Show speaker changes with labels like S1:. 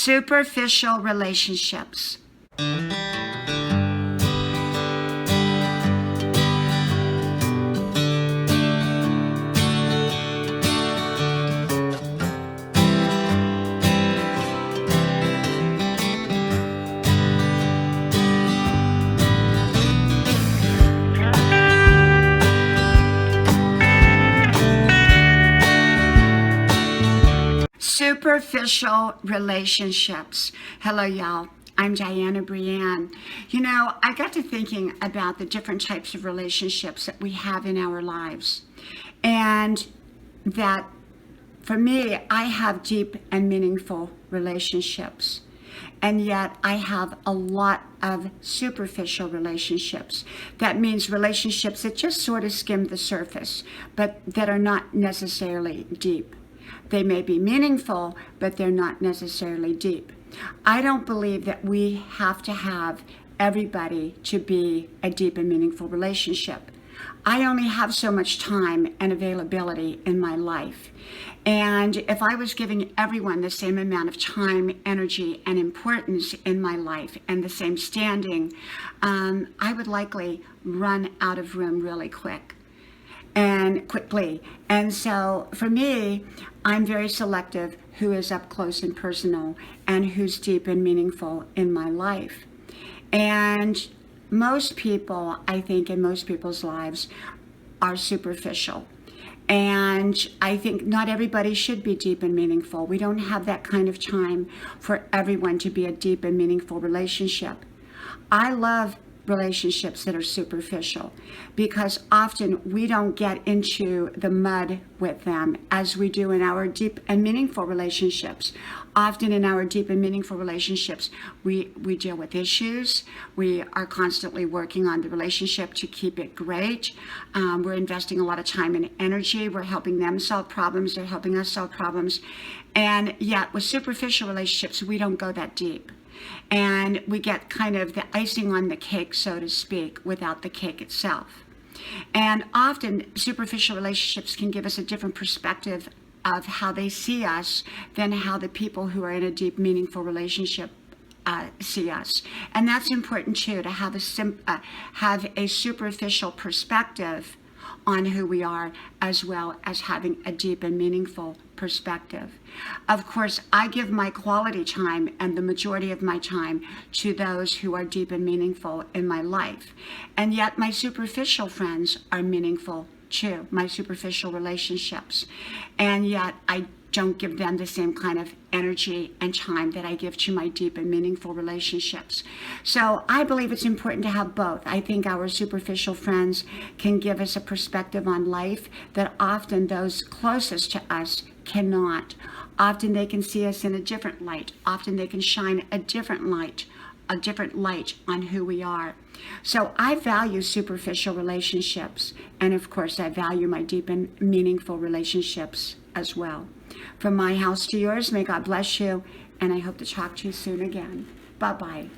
S1: Superficial relationships. Superficial relationships. Hello, y'all. I'm Diana Brienne. You know, I got to thinking about the different types of relationships that we have in our lives. And that, for me, I have deep and meaningful relationships. And yet I have a lot of superficial relationships. That means relationships that just sort of skim the surface, but that are not necessarily deep. They may be meaningful, but they're not necessarily deep. I don't believe that we have to have everybody to be a deep and meaningful relationship. I only have so much time and availability in my life. And if I was giving everyone the same amount of time, energy, and importance in my life and the same standing, I would likely run out of room really quickly. And so for me, I'm very selective who is up close and personal and who's deep and meaningful in my life. And most people, I think, in most people's lives are superficial. And I think not everybody should be deep and meaningful. We don't have that kind of time for everyone to be a deep and meaningful relationship. I love relationships that are superficial because often we don't get into the mud with them as we do in our deep and meaningful relationships. Often in our deep and meaningful relationships, we deal with issues. We are constantly working on the relationship to keep it great. We're investing a lot of time and energy. We're helping them solve problems. They're helping us solve problems. And yet with superficial relationships, we don't go that deep. And we get kind of the icing on the cake, so to speak, without the cake itself. And often superficial relationships can give us a different perspective of how they see us than how the people who are in a deep, meaningful relationship see us. And that's important too, to have a superficial perspective on who we are, as well as having a deep and meaningful perspective. Of course, I give my quality time and the majority of my time to those who are deep and meaningful in my life. And yet my superficial friends are meaningful too, my superficial relationships. And yet I don't give them the same kind of energy and time that I give to my deep and meaningful relationships. So I believe it's important to have both. I think our superficial friends can give us a perspective on life that often those closest to us cannot. Often they can see us in a different light. Often they can shine a different light on who we are. So I value superficial relationships. And of course, I value my deep and meaningful relationships as well. From my house to yours, may God bless you. And I hope to talk to you soon again. Bye-bye.